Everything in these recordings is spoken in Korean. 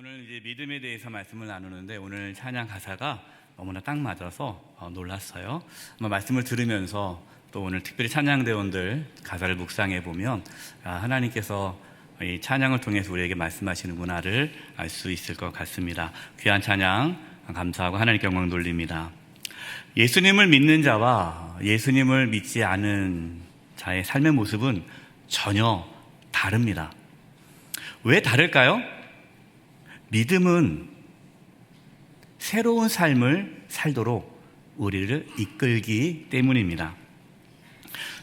오늘 이제 믿음에 대해서 말씀을 나누는데 오늘 찬양 가사가 너무나 딱 맞아서 놀랐어요. 아마 말씀을 들으면서 또 오늘 특별히 찬양대원들 가사를 묵상해 보면 하나님께서 이 찬양을 통해서 우리에게 말씀하시는구나를 알 수 있을 것 같습니다. 귀한 찬양 감사하고 하나님께 영광 돌립니다. 예수님을 믿는 자와 예수님을 믿지 않은 자의 삶의 모습은 전혀 다릅니다. 왜 다를까요? 믿음은 새로운 삶을 살도록 우리를 이끌기 때문입니다.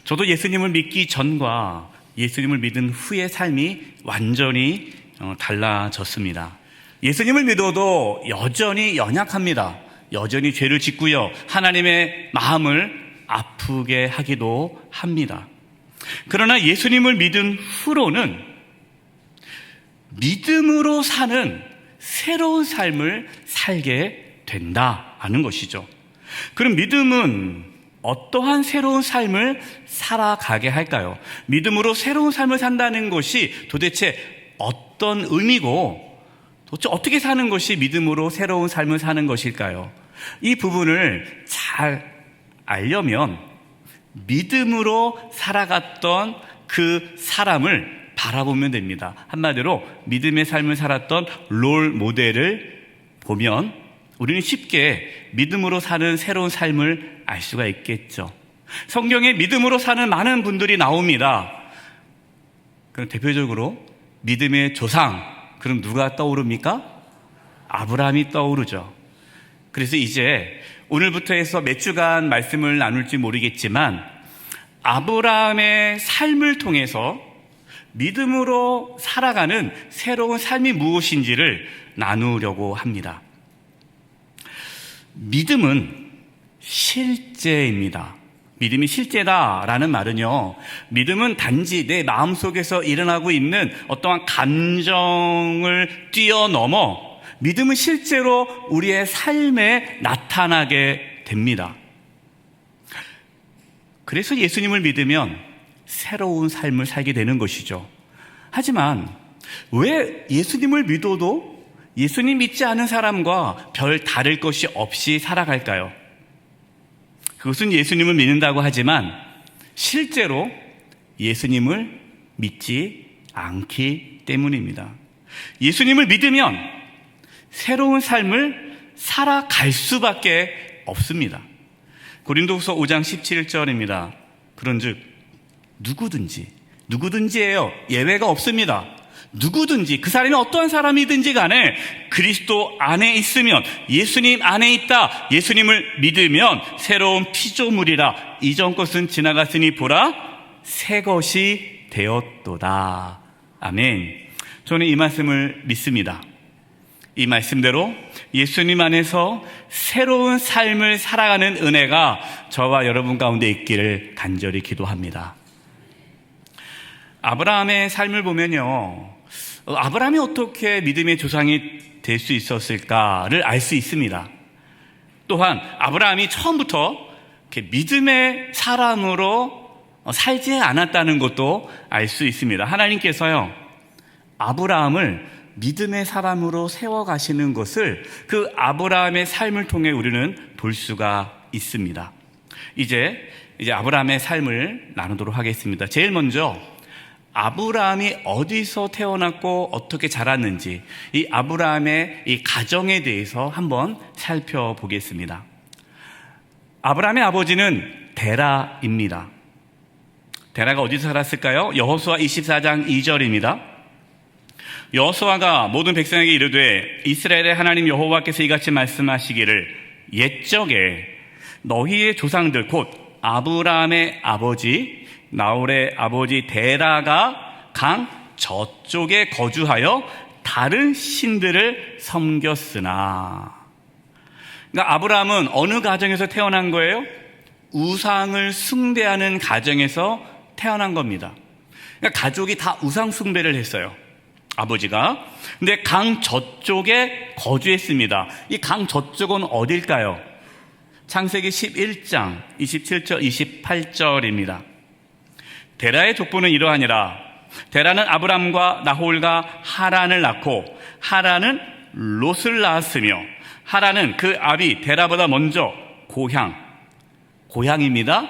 저도 예수님을 믿기 전과 예수님을 믿은 후의 삶이 완전히 달라졌습니다. 예수님을 믿어도 여전히 연약합니다. 여전히 죄를 짓고요. 하나님의 마음을 아프게 하기도 합니다. 그러나 예수님을 믿은 후로는 믿음으로 사는 새로운 삶을 살게 된다는 것이죠. 그럼 믿음은 어떠한 새로운 삶을 살아가게 할까요? 믿음으로 새로운 삶을 산다는 것이 도대체 어떤 의미고 도대체 어떻게 사는 것이 믿음으로 새로운 삶을 사는 것일까요? 이 부분을 잘 알려면 믿음으로 살아갔던 그 사람을 바라보면 됩니다. 한마디로 믿음의 삶을 살았던 롤 모델을 보면 우리는 쉽게 믿음으로 사는 새로운 삶을 알 수가 있겠죠. 성경에 믿음으로 사는 많은 분들이 나옵니다. 그럼 대표적으로 믿음의 조상, 그럼 누가 떠오릅니까? 아브라함이 떠오르죠. 그래서 이제 오늘부터 해서 몇 주간 말씀을 나눌지 모르겠지만 아브라함의 삶을 통해서 믿음으로 살아가는 새로운 삶이 무엇인지를 나누려고 합니다. 믿음은 실제입니다. 믿음이 실제다라는 말은요, 믿음은 단지 내 마음속에서 일어나고 있는 어떠한 감정을 뛰어넘어 믿음은 실제로 우리의 삶에 나타나게 됩니다. 그래서 예수님을 믿으면 새로운 삶을 살게 되는 것이죠. 하지만 왜 예수님을 믿어도 예수님 믿지 않은 사람과 별 다를 것이 없이 살아갈까요? 그것은 예수님을 믿는다고 하지만 실제로 예수님을 믿지 않기 때문입니다. 예수님을 믿으면 새로운 삶을 살아갈 수밖에 없습니다. 고린도후서 5장 17절입니다. 그런즉 누구든지예요. 예외가 없습니다. 누구든지 그 사람이 어떠한 사람이든지 간에 그리스도 안에 있으면, 예수님 안에 있다, 예수님을 믿으면 새로운 피조물이라. 이전 것은 지나갔으니 보라 새 것이 되었도다. 아멘. 저는 이 말씀을 믿습니다. 이 말씀대로 예수님 안에서 새로운 삶을 살아가는 은혜가 저와 여러분 가운데 있기를 간절히 기도합니다. 아브라함의 삶을 보면요, 아브라함이 어떻게 믿음의 조상이 될 수 있었을까를 알 수 있습니다. 또한 아브라함이 처음부터 믿음의 사람으로 살지 않았다는 것도 알 수 있습니다. 하나님께서요, 아브라함을 믿음의 사람으로 세워가시는 것을 그 아브라함의 삶을 통해 우리는 볼 수가 있습니다. 이제 아브라함의 삶을 나누도록 하겠습니다. 제일 먼저 아브라함이 어디서 태어났고 어떻게 자랐는지, 이 아브라함의 이 가정에 대해서 한번 살펴보겠습니다. 아브라함의 아버지는 데라입니다. 데라가 어디서 살았을까요? 여호수아 24장 2절입니다. 여호수아가 모든 백성에게 이르되 이스라엘의 하나님 여호와께서 이같이 말씀하시기를 옛적에 너희의 조상들 곧 아브라함의 아버지 나홀의 아버지 데라가 강 저쪽에 거주하여 다른 신들을 섬겼으나. 그러니까 아브라함은 어느 가정에서 태어난 거예요? 우상을 숭배하는 가정에서 태어난 겁니다. 그러니까 가족이 다 우상 숭배를 했어요, 아버지가. 근데 강 저쪽에 거주했습니다. 이 강 저쪽은 어딜까요? 창세기 11장 27절 28절입니다. 데라의 족보는 이러하니라. 데라는 아브람과 나홀과 하란을 낳고 하란은 롯을 낳았으며 하란은 그 아비 데라보다 먼저 고향입니다.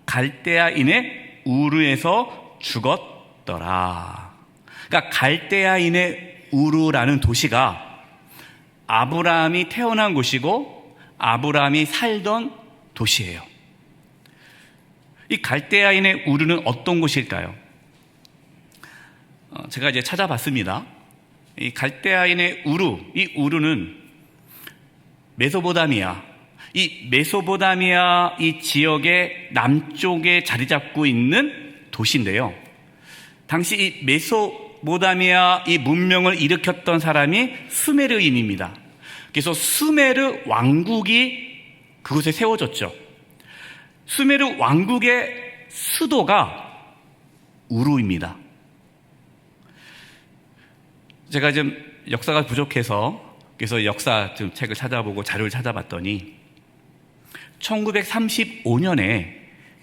갈대아인의 우르에서 죽었더라. 그러니까 갈대아인의 우르라는 도시가 아브라함이 태어난 곳이고 아브라함이 살던 도시예요. 이 갈대아인의 우르는 어떤 곳일까요? 제가 이제 찾아봤습니다. 이 갈대아인의 우르, 이 우르는 메소포타미아, 이 메소포타미아 이 지역의 남쪽에 자리 잡고 있는 도시인데요. 당시 이 메소포타미아 이 문명을 일으켰던 사람이 수메르인입니다. 그래서 수메르 왕국이 그곳에 세워졌죠. 수메르 왕국의 수도가 우루입니다. 제가 좀 역사가 부족해서 그래서 역사 좀 책을 찾아보고 자료를 찾아봤더니 1935년에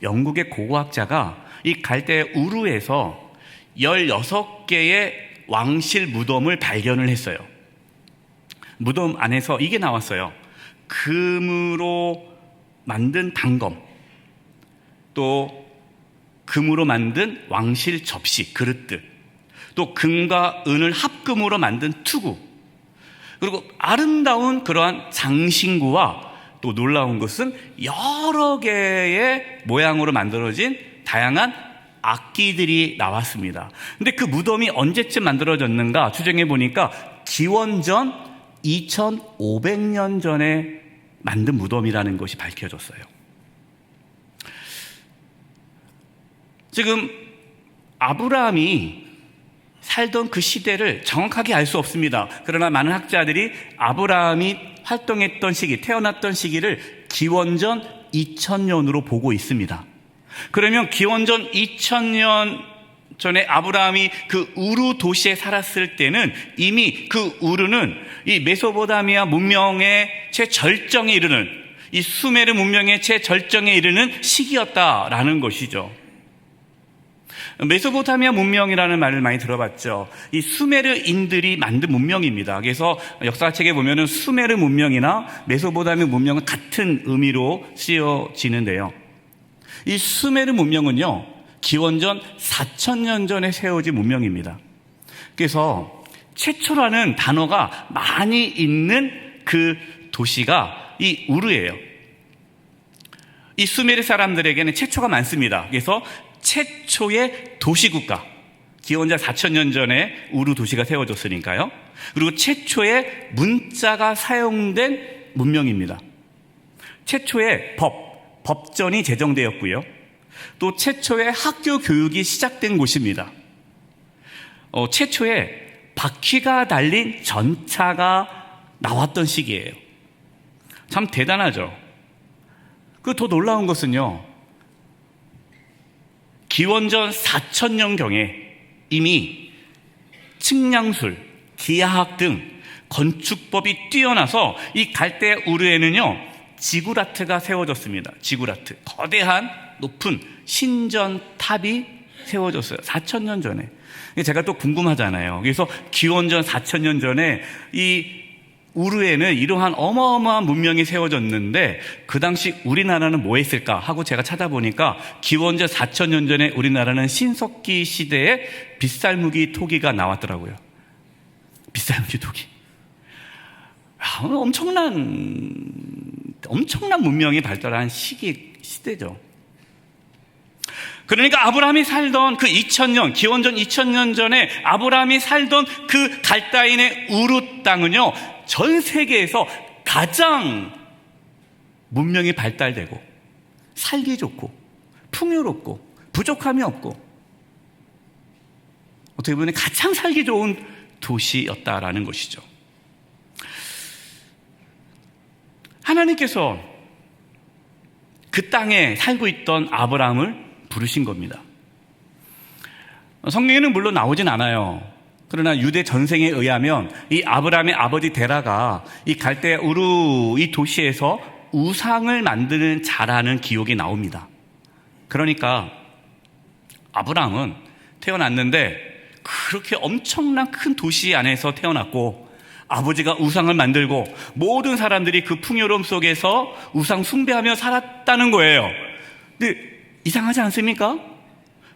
영국의 고고학자가 이 갈대 우루에서 16개의 왕실 무덤을 발견을 했어요. 무덤 안에서 이게 나왔어요. 금으로 만든 단검, 또 금으로 만든 왕실 접시, 그릇들, 또 금과 은을 합금으로 만든 투구, 그리고 아름다운 그러한 장신구와 또 놀라운 것은 여러 개의 모양으로 만들어진 다양한 악기들이 나왔습니다. 근데 그 무덤이 언제쯤 만들어졌는가 추정해 보니까 기원전 2500년 전에 만든 무덤이라는 것이 밝혀졌어요. 지금 아브라함이 살던 그 시대를 정확하게 알 수 없습니다. 그러나 많은 학자들이 아브라함이 활동했던 시기, 태어났던 시기를 기원전 2000년으로 보고 있습니다. 그러면 기원전 2000년 전에 아브라함이 그 우루 도시에 살았을 때는 이미 그 우루는 이 메소포타미아 문명의 최절정에 이르는, 이 수메르 문명의 최절정에 이르는 시기였다라는 것이죠. 메소포타미아 문명이라는 말을 많이 들어봤죠. 이 수메르인들이 만든 문명입니다. 그래서 역사책에 보면은 수메르 문명이나 메소포타미아 문명은 같은 의미로 쓰여지는데요. 이 수메르 문명은요, 기원전 4000년 전에 세워진 문명입니다. 그래서 최초라는 단어가 많이 있는 그 도시가 이 우르예요. 이 수메르 사람들에게는 최초가 많습니다. 그래서 최초의 도시국가, 기원전 4000년 전에 우루 도시가 세워졌으니까요. 그리고 최초의 문자가 사용된 문명입니다. 최초의 법전이 제정되었고요. 또 최초의 학교 교육이 시작된 곳입니다. 최초의 바퀴가 달린 전차가 나왔던 시기예요. 참 대단하죠. 그 더 놀라운 것은요, 기원전 4000년경에 이미 측량술, 기하학 등 건축법이 뛰어나서 이 갈대 우르에는요, 지구라트가 세워졌습니다. 지구라트, 거대한 높은 신전탑이 세워졌어요. 4000년 전에. 제가 또 궁금하잖아요. 그래서 기원전 4000년 전에 이 우르에는 이러한 어마어마한 문명이 세워졌는데 그 당시 우리나라는 뭐 했을까 하고 제가 찾아보니까 기원전 4000년 전에 우리나라는 신석기 시대에 빗살무기 토기가 나왔더라고요. 빗살무기 토기. 엄청난 문명이 발달한 시대죠. 그러니까 아브라함이 살던 그 2000년, 기원전 2000년 전에 아브라함이 살던 그 갈대아인의 우루 땅은요, 전 세계에서 가장 문명이 발달되고 살기 좋고 풍요롭고 부족함이 없고 어떻게 보면 가장 살기 좋은 도시였다라는 것이죠. 하나님께서 그 땅에 살고 있던 아브라함을 부르신 겁니다. 성경에는 물론 나오진 않아요. 그러나 유대 전생에 의하면 이 아브라함의 아버지 데라가 이 갈대 우루 이 도시에서 우상을 만드는 자라는 기록이 나옵니다. 그러니까 아브라함은 태어났는데 그렇게 엄청난 큰 도시 안에서 태어났고 아버지가 우상을 만들고 모든 사람들이 그 풍요로움 속에서 우상 숭배하며 살았다는 거예요. 근데 이상하지 않습니까?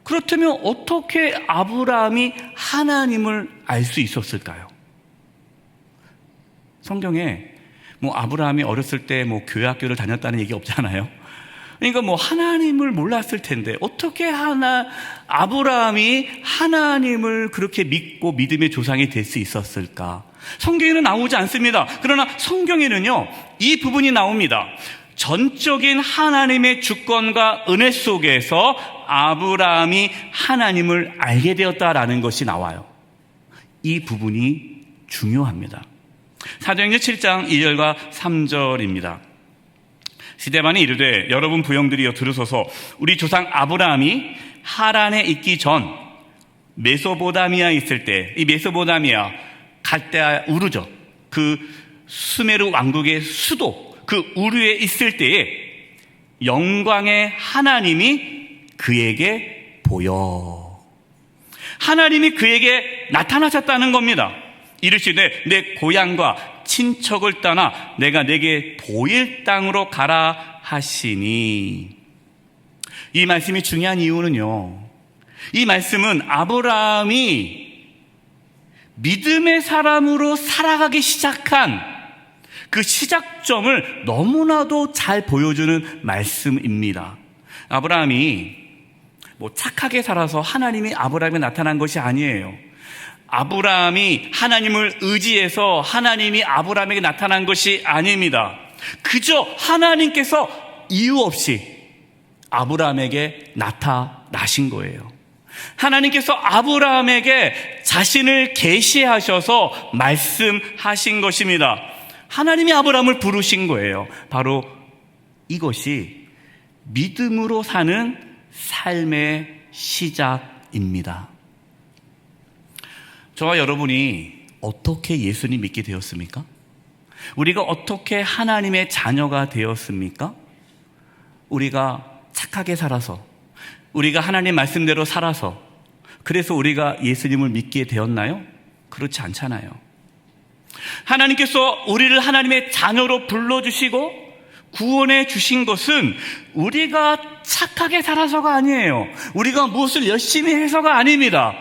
그렇다면 어떻게 아브라함이 하나님을 알 수 있었을까요? 성경에 아브라함이 어렸을 때 교회 학교를 다녔다는 얘기 없잖아요. 그러니까 하나님을 몰랐을 텐데 어떻게 아브라함이 하나님을 그렇게 믿고 믿음의 조상이 될 수 있었을까? 성경에는 나오지 않습니다. 그러나 성경에는요, 이 부분이 나옵니다. 전적인 하나님의 주권과 은혜 속에서 아브라함이 하나님을 알게 되었다라는 것이 나와요. 이 부분이 중요합니다. 사도행전 7장 2절과 3절입니다. 스데반이 이르되 여러분 부형들이여 들으소서 우리 조상 아브라함이 하란에 있기 전 메소포타미아에 있을 때, 이 메소포타미아 갈대아 우르죠. 그 수메르 왕국의 수도 그 우르에 있을 때에 영광의 하나님이 그에게 보여. 하나님이 그에게 나타나셨다는 겁니다. 이르시되 내 고향과 친척을 떠나 내가 내게 보일 땅으로 가라 하시니. 이 말씀이 중요한 이유는요, 이 말씀은 아브라함이 믿음의 사람으로 살아가기 시작한 그 시작점을 너무나도 잘 보여주는 말씀입니다. 아브라함이 착하게 살아서 하나님이 아브라함에 나타난 것이 아니에요. 아브라함이 하나님을 의지해서 하나님이 아브라함에게 나타난 것이 아닙니다. 그저 하나님께서 이유 없이 아브라함에게 나타나신 거예요. 하나님께서 아브라함에게 자신을 계시하셔서 말씀하신 것입니다. 하나님이 아브라함을 부르신 거예요. 바로 이것이 믿음으로 사는 삶의 시작입니다. 저와 여러분이 어떻게 예수님 믿게 되었습니까? 우리가 어떻게 하나님의 자녀가 되었습니까? 우리가 착하게 살아서, 우리가 하나님 말씀대로 살아서, 그래서 우리가 예수님을 믿게 되었나요? 그렇지 않잖아요. 하나님께서 우리를 하나님의 자녀로 불러주시고 구원해 주신 것은 우리가 착하게 살아서가 아니에요. 우리가 무엇을 열심히 해서가 아닙니다.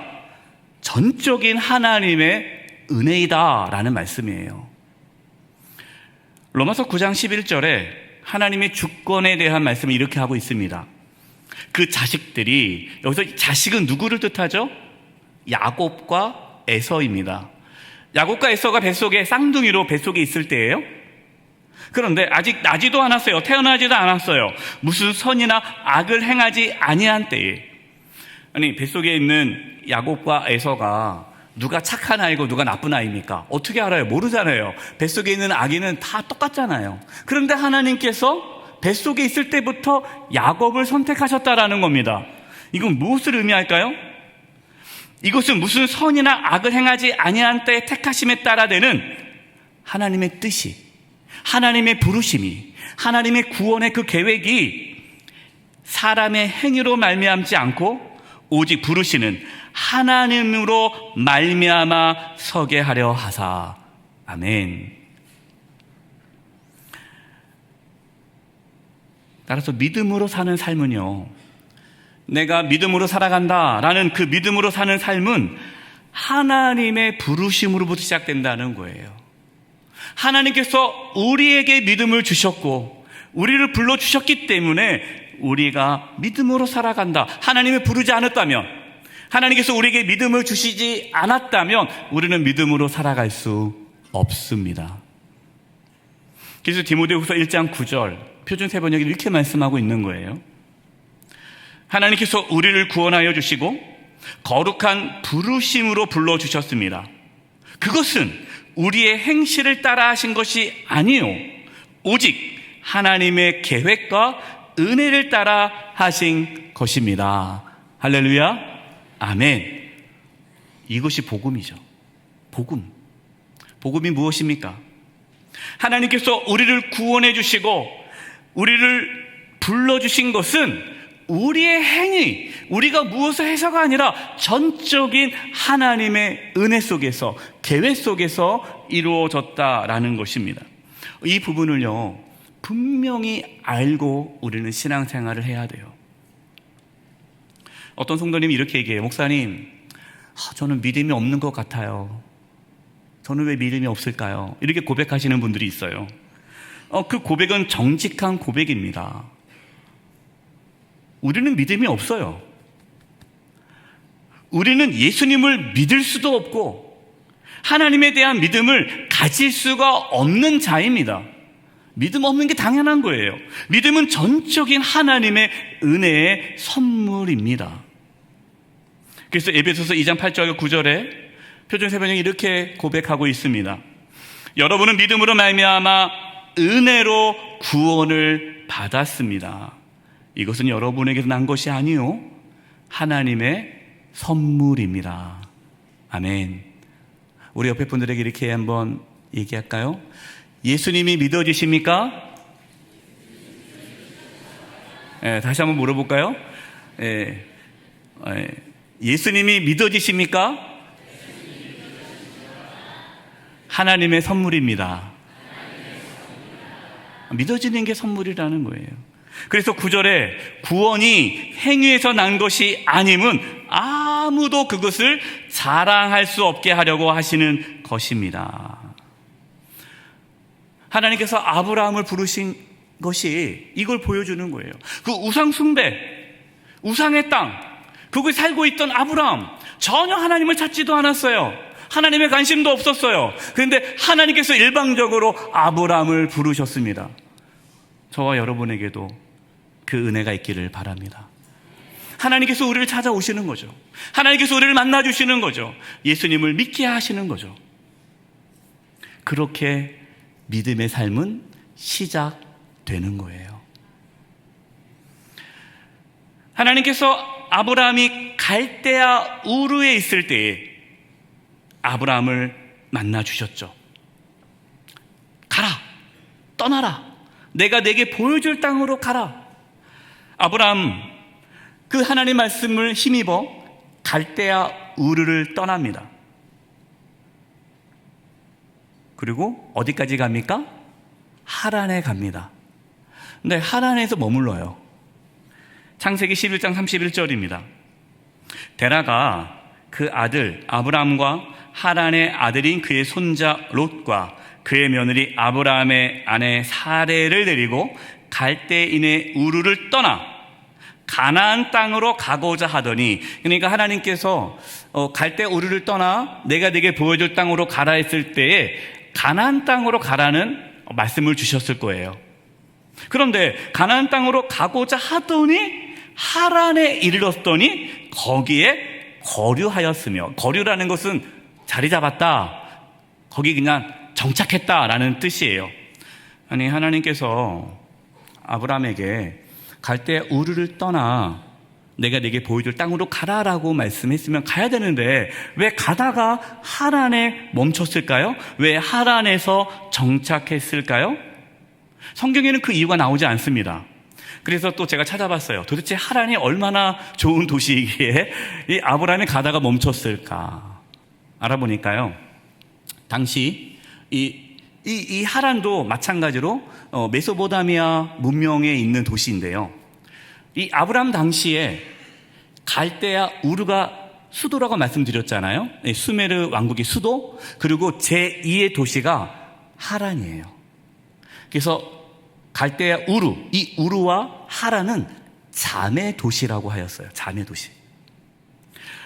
전적인 하나님의 은혜이다라는 말씀이에요. 로마서 9장 11절에 하나님의 주권에 대한 말씀을 이렇게 하고 있습니다. 그 자식들이, 여기서 자식은 누구를 뜻하죠? 야곱과 에서입니다. 야곱과 에서가 뱃속에 쌍둥이로 뱃속에 있을 때예요. 그런데 아직 나지도 않았어요. 태어나지도 않았어요. 무슨 선이나 악을 행하지 아니한 때에, 아니 뱃속에 있는 야곱과 에서가 누가 착한 아이고 누가 나쁜 아이입니까? 어떻게 알아요? 모르잖아요. 뱃속에 있는 아기는 다 똑같잖아요. 그런데 하나님께서 뱃속에 있을 때부터 야곱을 선택하셨다라는 겁니다. 이건 무엇을 의미할까요? 이것은 무슨 선이나 악을 행하지 아니한 때의 택하심에 따라 되는 하나님의 뜻이, 하나님의 부르심이, 하나님의 구원의 그 계획이 사람의 행위로 말미암지 않고 오직 부르시는 하나님으로 말미암아 서게 하려 하사. 아멘. 따라서 믿음으로 사는 삶은요, 내가 믿음으로 살아간다라는 그 믿음으로 사는 삶은 하나님의 부르심으로부터 시작된다는 거예요. 하나님께서 우리에게 믿음을 주셨고 우리를 불러주셨기 때문에 우리가 믿음으로 살아간다. 하나님이 부르지 않았다면, 하나님께서 우리에게 믿음을 주시지 않았다면 우리는 믿음으로 살아갈 수 없습니다. 그래서 디모데후서 1장 9절 표준 세번역이 이렇게 말씀하고 있는 거예요. 하나님께서 우리를 구원하여 주시고 거룩한 부르심으로 불러주셨습니다. 그것은 우리의 행실을 따라 하신 것이 아니요, 오직 하나님의 계획과 은혜를 따라 하신 것입니다. 할렐루야, 아멘. 이것이 복음이죠. 복음이 무엇입니까? 하나님께서 우리를 구원해 주시고 우리를 불러주신 것은 우리의 행위, 우리가 무엇을 해서가 아니라 전적인 하나님의 은혜 속에서, 계획 속에서 이루어졌다라는 것입니다. 이 부분을요, 분명히 알고 우리는 신앙생활을 해야 돼요. 어떤 성도님이 이렇게 얘기해요. 목사님, 저는 믿음이 없는 것 같아요. 저는 왜 믿음이 없을까요? 이렇게 고백하시는 분들이 있어요. 그 고백은 정직한 고백입니다. 우리는 믿음이 없어요. 우리는 예수님을 믿을 수도 없고 하나님에 대한 믿음을 가질 수가 없는 자입니다. 믿음 없는 게 당연한 거예요. 믿음은 전적인 하나님의 은혜의 선물입니다. 그래서 에베소서 2장 8절 9절에 표준세번역이 이렇게 고백하고 있습니다. 여러분은 믿음으로 말미암아 은혜로 구원을 받았습니다. 이것은 여러분에게서 난 것이 아니요 하나님의 선물입니다. 아멘. 우리 옆에 분들에게 이렇게 한번 얘기할까요? 예수님이 믿어지십니까? 다시 한번 물어볼까요? 예수님이 믿어지십니까? 하나님의 선물입니다. 믿어지는 게 선물이라는 거예요. 그래서 9절에 구원이 행위에서 난 것이 아님은 아무도 그것을 자랑할 수 없게 하려고 하시는 것입니다. 하나님께서 아브라함을 부르신 것이 이걸 보여주는 거예요. 그 우상 숭배, 우상의 땅, 거기 살고 있던 아브라함, 전혀 하나님을 찾지도 않았어요. 하나님의 관심도 없었어요. 그런데 하나님께서 일방적으로 아브라함을 부르셨습니다. 저와 여러분에게도 그 은혜가 있기를 바랍니다. 하나님께서 우리를 찾아오시는 거죠. 하나님께서 우리를 만나주시는 거죠. 예수님을 믿게 하시는 거죠. 그렇게 믿음의 삶은 시작되는 거예요. 하나님께서 아브라함이 갈대아 우르에 있을 때에 아브라함을 만나주셨죠. 가라, 떠나라, 내가 내게 보여줄 땅으로 가라. 아브라함 그 하나님 말씀을 힘입어 갈대아 우르를 떠납니다. 그리고 어디까지 갑니까? 하란에 갑니다. 근데 하란에서 머물러요. 창세기 11장 31절입니다. 데라가 그 아들 아브라함과 하란의 아들인 그의 손자 롯과 그의 며느리 아브라함의 아내 사레를 데리고 갈대인의 우르를 떠나 가나안 땅으로 가고자 하더니, 그러니까 하나님께서 갈대 우르를 떠나 내가 네게 보여줄 땅으로 가라 했을 때에 가나안 땅으로 가라는 말씀을 주셨을 거예요. 그런데 가나안 땅으로 가고자 하더니 하란에 이르렀더니 거기에 거류하였으며, 거류라는 것은 자리 잡았다, 거기 그냥 정착했다라는 뜻이에요. 아니, 하나님께서 아브라함에게 갈대 우르를 떠나 내가 네게 보여줄 땅으로 가라라고 말씀했으면 가야 되는데 왜 가다가 하란에 멈췄을까요? 왜 하란에서 정착했을까요? 성경에는 그 이유가 나오지 않습니다. 그래서 또 제가 찾아봤어요. 도대체 하란이 얼마나 좋은 도시이기에 이 아브라함이 가다가 멈췄을까 알아보니까요, 당시 이 하란도 마찬가지로 메소포타미아 문명에 있는 도시인데요, 이 아브라함 당시에 갈대아 우르가 수도라고 말씀드렸잖아요. 수메르 왕국의 수도, 그리고 제2의 도시가 하란이에요. 그래서 갈대아 우르, 이 우르와 하란은 자매 도시라고 하였어요. 자매 도시.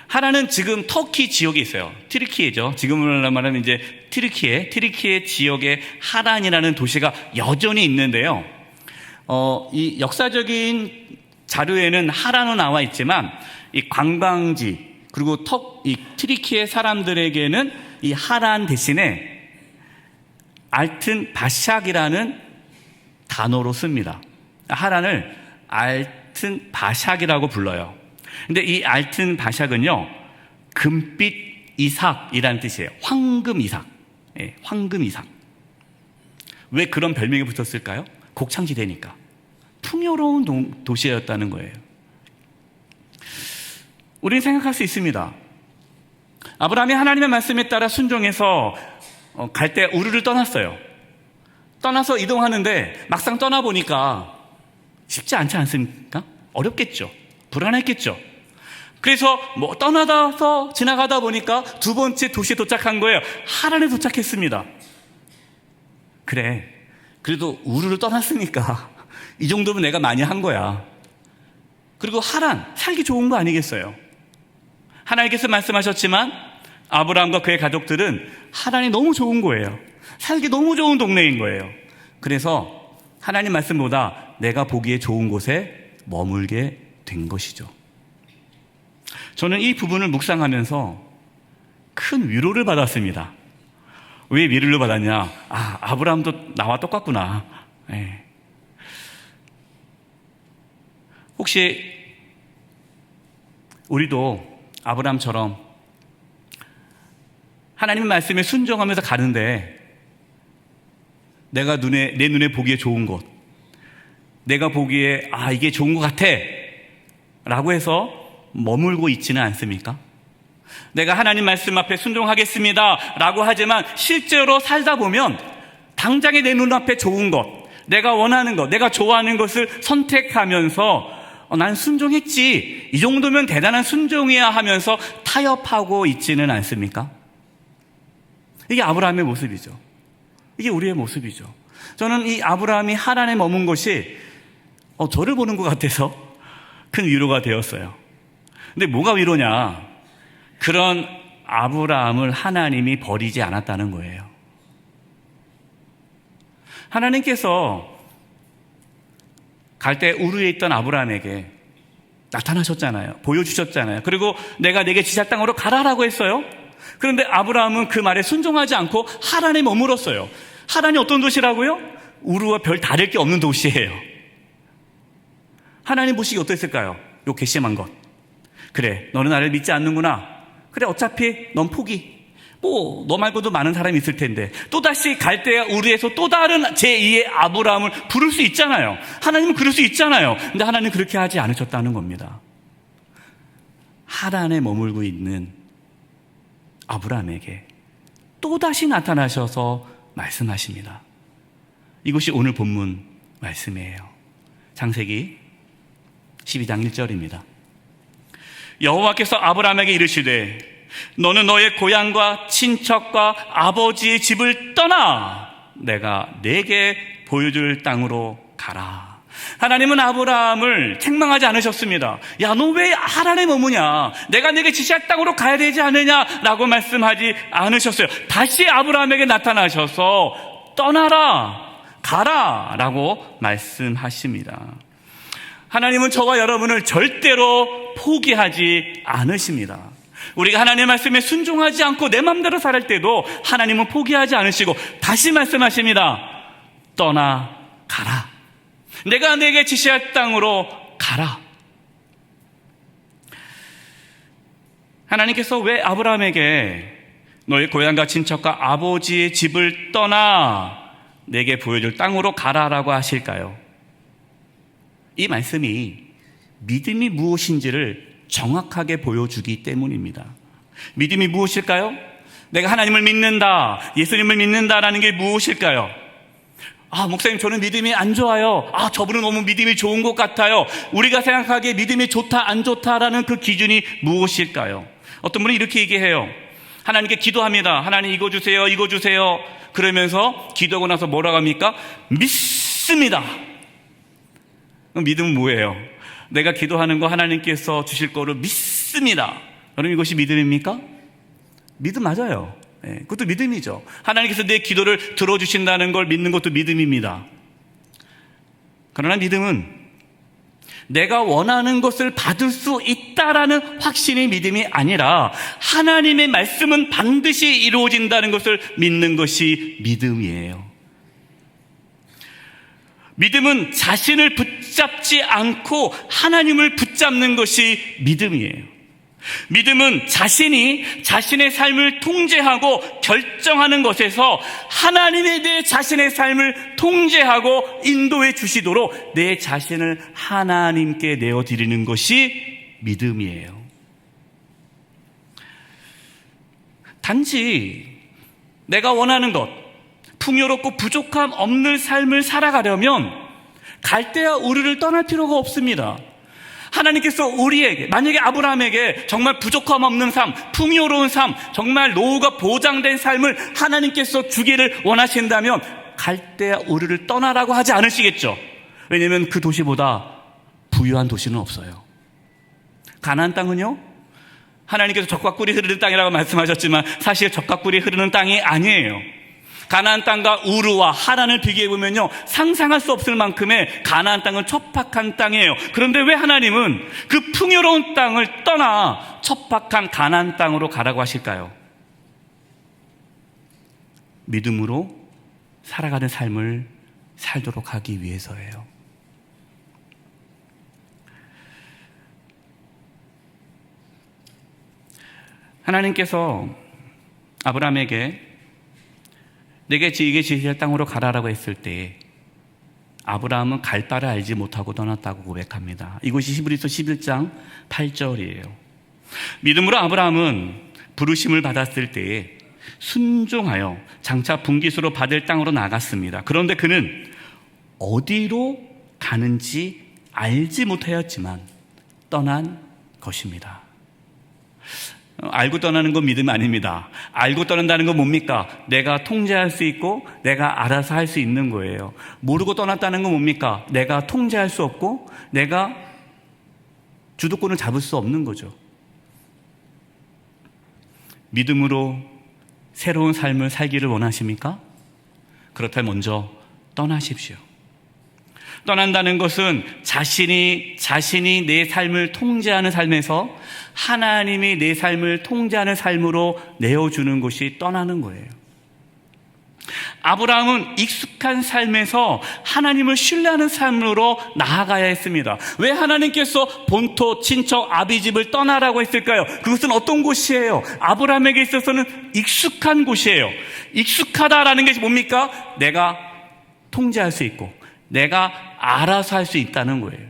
하란은 지금 터키 지역에 있어요. 튀르키예죠. 지금으로 말하면 이제 튀르키예 지역에 하란이라는 도시가 여전히 있는데요. 이 역사적인 자료에는 하란으로 나와 있지만 이 관광지, 그리고 이 튀르키예 사람들에게는 이 하란 대신에 알튼 바샥이라는 단어로 씁니다. 하란을 알튼 바샥이라고 불러요. 근데 이 알튼 바샥은요, 금빛 이삭이라는 뜻이에요. 황금 이삭. 예, 황금 이삭. 왜 그런 별명이 붙었을까요? 곡창지대니까. 풍요로운 도시였다는 거예요. 우리는 생각할 수 있습니다. 아브라함이 하나님의 말씀에 따라 순종해서 갈대 우르를 떠났어요. 떠나서 이동하는데 막상 떠나보니까 쉽지 않지 않습니까? 어렵겠죠. 불안했겠죠. 그래서 떠나서 지나가다 보니까 두 번째 도시에 도착한 거예요. 하란에 도착했습니다. 그래, 그래도 우르를 떠났으니까 이 정도면 내가 많이 한 거야. 그리고 하란, 살기 좋은 거 아니겠어요? 하나님께서 말씀하셨지만 아브라함과 그의 가족들은 하란이 너무 좋은 거예요. 살기 너무 좋은 동네인 거예요. 그래서 하나님 말씀보다 내가 보기에 좋은 곳에 머물게 된 것이죠. 저는 이 부분을 묵상하면서 큰 위로를 받았습니다. 왜 위로를 받았냐? 아브라함도 나와 똑같구나. 네. 혹시 우리도 아브라함처럼 하나님의 말씀에 순종하면서 가는데 내 눈에 보기에 좋은 곳, 내가 보기에 이게 좋은 것 같아 라고 해서 머물고 있지는 않습니까? 내가 하나님 말씀 앞에 순종하겠습니다 라고 하지만 실제로 살다 보면 당장에 내 눈앞에 좋은 것, 내가 원하는 것, 내가 좋아하는 것을 선택하면서 난 순종했지, 이 정도면 대단한 순종이야 하면서 타협하고 있지는 않습니까? 이게 아브라함의 모습이죠. 이게 우리의 모습이죠. 저는 이 아브라함이 하란에 머문 것이 저를 보는 것 같아서 큰 위로가 되었어요. 근데 뭐가 위로냐? 그런 아브라함을 하나님이 버리지 않았다는 거예요. 하나님께서 갈대 우르에 있던 아브라함에게 나타나셨잖아요. 보여주셨잖아요. 그리고 내가 내게 지시할 땅으로 가라라고 했어요. 그런데 아브라함은 그 말에 순종하지 않고 하란에 머물었어요. 하란이 어떤 도시라고요? 우르와 별 다를 게 없는 도시예요. 하나님 보시기 어땠을까요? 요 괘씸한 것. 그래, 너는 나를 믿지 않는구나. 그래, 어차피 넌 포기. 너 말고도 많은 사람이 있을 텐데. 또다시 갈대아 우르에서 또 다른 제2의 아브라함을 부를 수 있잖아요. 하나님은 그럴 수 있잖아요. 근데 하나님은 그렇게 하지 않으셨다는 겁니다. 하란에 머물고 있는 아브라함에게 또다시 나타나셔서 말씀하십니다. 이것이 오늘 본문 말씀이에요. 창세기 12장 1절입니다. 여호와께서 아브라함에게 이르시되 너는 너의 고향과 친척과 아버지의 집을 떠나 내가 내게 보여줄 땅으로 가라. 하나님은 아브라함을 책망하지 않으셨습니다. 야, 너 왜 하란에 머무냐? 내가 내게 지시할 땅으로 가야 되지 않느냐라고 말씀하지 않으셨어요. 다시 아브라함에게 나타나셔서 떠나라, 가라 라고 말씀하십니다. 하나님은 저와 여러분을 절대로 포기하지 않으십니다. 우리가 하나님의 말씀에 순종하지 않고 내 마음대로 살 때도 하나님은 포기하지 않으시고 다시 말씀하십니다. 떠나 가라. 내가 내게 지시할 땅으로 가라. 하나님께서 왜 아브라함에게 너의 고향과 친척과 아버지의 집을 떠나 내게 보여줄 땅으로 가라라고 하실까요? 이 말씀이 믿음이 무엇인지를 정확하게 보여주기 때문입니다. 믿음이 무엇일까요? 내가 하나님을 믿는다, 예수님을 믿는다라는 게 무엇일까요? 목사님, 저는 믿음이 안 좋아요. 저분은 너무 믿음이 좋은 것 같아요. 우리가 생각하기에 믿음이 좋다, 안 좋다라는 그 기준이 무엇일까요? 어떤 분은 이렇게 얘기해요. 하나님께 기도합니다. 하나님 이거 주세요, 이거 주세요. 그러면서 기도하고 나서 뭐라고 합니까? 믿습니다. 믿음은 뭐예요? 내가 기도하는 거 하나님께서 주실 거를 믿습니다. 여러분, 이것이 믿음입니까? 믿음 맞아요. 그것도 믿음이죠. 하나님께서 내 기도를 들어주신다는 걸 믿는 것도 믿음입니다. 그러나 믿음은 내가 원하는 것을 받을 수 있다라는 확신의 믿음이 아니라 하나님의 말씀은 반드시 이루어진다는 것을 믿는 것이 믿음이에요. 믿음은 자신을 붙잡지 않고 하나님을 붙잡는 것이 믿음이에요. 믿음은 자신이 자신의 삶을 통제하고 결정하는 것에서 하나님이 내 자신의 삶을 통제하고 인도해 주시도록 내 자신을 하나님께 내어드리는 것이 믿음이에요. 단지 내가 원하는 것, 풍요롭고 부족함 없는 삶을 살아가려면 갈대아 우르를 떠날 필요가 없습니다. 하나님께서 우리에게, 만약에 아브라함에게 정말 부족함 없는 삶, 풍요로운 삶, 정말 노후가 보장된 삶을 하나님께서 주기를 원하신다면 갈대아 우르를 떠나라고 하지 않으시겠죠. 왜냐하면 그 도시보다 부유한 도시는 없어요. 가나안 땅은요, 하나님께서 젖과 꿀이 흐르는 땅이라고 말씀하셨지만 사실 젖과 꿀이 흐르는 땅이 아니에요. 가나안 땅과 우르와 하란을 비교해보면요, 상상할 수 없을 만큼의 가나안 땅은 척박한 땅이에요. 그런데 왜 하나님은 그 풍요로운 땅을 떠나 척박한 가나안 땅으로 가라고 하실까요? 믿음으로 살아가는 삶을 살도록 하기 위해서예요. 하나님께서 아브라함에게 내게 이게 지실 땅으로 가라라고 했을 때 아브라함은 갈 바를 알지 못하고 떠났다고 고백합니다. 이곳이 히브리서 11장 8절이에요. 믿음으로 아브라함은 부르심을 받았을 때에 순종하여 장차 분깃으로 받을 땅으로 나갔습니다. 그런데 그는 어디로 가는지 알지 못하였지만 떠난 것입니다. 알고 떠나는 건 믿음 아닙니다. 알고 떠난다는 건 뭡니까? 내가 통제할 수 있고 내가 알아서 할 수 있는 거예요. 모르고 떠났다는 건 뭡니까? 내가 통제할 수 없고 내가 주도권을 잡을 수 없는 거죠. 믿음으로 새로운 삶을 살기를 원하십니까? 그렇다면 먼저 떠나십시오. 떠난다는 것은 자신이 내 삶을 통제하는 삶에서 하나님이 내 삶을 통제하는 삶으로 내어주는 것이 떠나는 거예요. 아브라함은 익숙한 삶에서 하나님을 신뢰하는 삶으로 나아가야 했습니다. 왜 하나님께서 본토, 친척, 아비집을 떠나라고 했을까요? 그것은 어떤 곳이에요? 아브라함에게 있어서는 익숙한 곳이에요. 익숙하다라는 것이 뭡니까? 내가 통제할 수 있고 내가 알아서 할 수 있다는 거예요.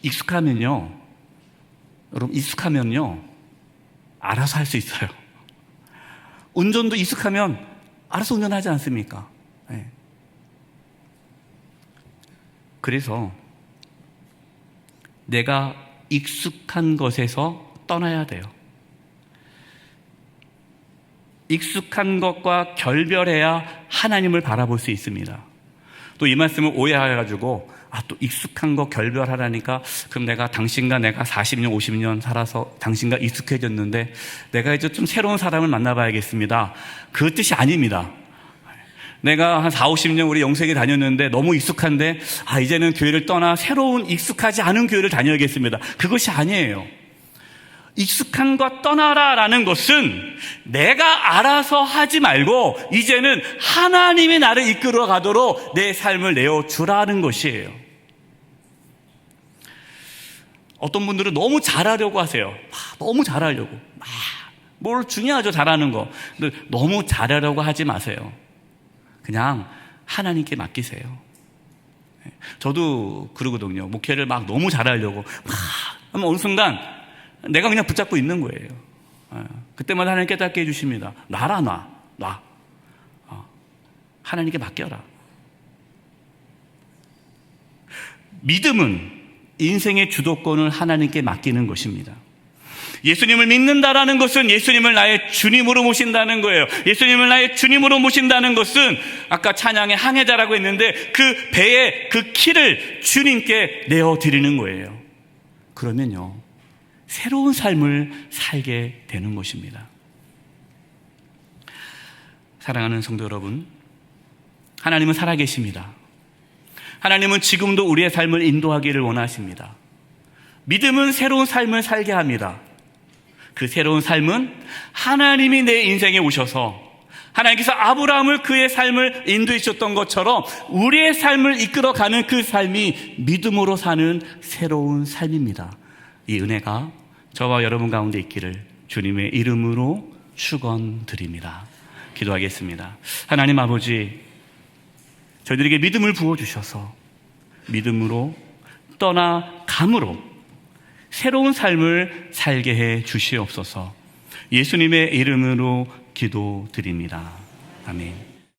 익숙하면요 알아서 할 수 있어요. 운전도 익숙하면 알아서 운전하지 않습니까? 네. 그래서 내가 익숙한 것에서 떠나야 돼요. 익숙한 것과 결별해야 하나님을 바라볼 수 있습니다. 또 이 말씀을 오해해가지고 또 익숙한 거 결별하라니까 그럼 당신과 내가 40년 50년 살아서 당신과 익숙해졌는데 내가 이제 좀 새로운 사람을 만나봐야겠습니다. 그 뜻이 아닙니다. 내가 한 4, 50년 우리 영생에 다녔는데 너무 익숙한데 이제는 교회를 떠나 새로운 익숙하지 않은 교회를 다녀야겠습니다. 그것이 아니에요. 익숙한 것 떠나라라는 것은 내가 알아서 하지 말고 이제는 하나님이 나를 이끌어 가도록 내 삶을 내어주라는 것이에요. 어떤 분들은 너무 잘하려고 하세요. 너무 잘하려고. 뭘 중요하죠, 잘하는 거. 근데 너무 잘하려고 하지 마세요. 그냥 하나님께 맡기세요. 저도 그러거든요. 목회를 너무 잘하려고 하면 어느 순간 내가 그냥 붙잡고 있는 거예요. 그때마다 하나님 깨닫게 해주십니다. 놔. 하나님께 맡겨라. 믿음은 인생의 주도권을 하나님께 맡기는 것입니다. 예수님을 믿는다라는 것은 예수님을 나의 주님으로 모신다는 거예요. 예수님을 나의 주님으로 모신다는 것은 아까 찬양의 항해자라고 했는데 그 배의 그 키를 주님께 내어드리는 거예요. 그러면요 새로운 삶을 살게 되는 것입니다. 사랑하는 성도 여러분, 하나님은 살아계십니다. 하나님은 지금도 우리의 삶을 인도하기를 원하십니다. 믿음은 새로운 삶을 살게 합니다. 그 새로운 삶은 하나님이 내 인생에 오셔서 하나님께서 아브라함을 그의 삶을 인도해 주셨던 것처럼 우리의 삶을 이끌어가는 그 삶이 믿음으로 사는 새로운 삶입니다. 이 은혜가 저와 여러분 가운데 있기를 주님의 이름으로 축원드립니다. 기도하겠습니다. 하나님 아버지, 저희들에게 믿음을 부어주셔서 믿음으로 떠나감으로 새로운 삶을 살게 해 주시옵소서. 예수님의 이름으로 기도드립니다. 아멘.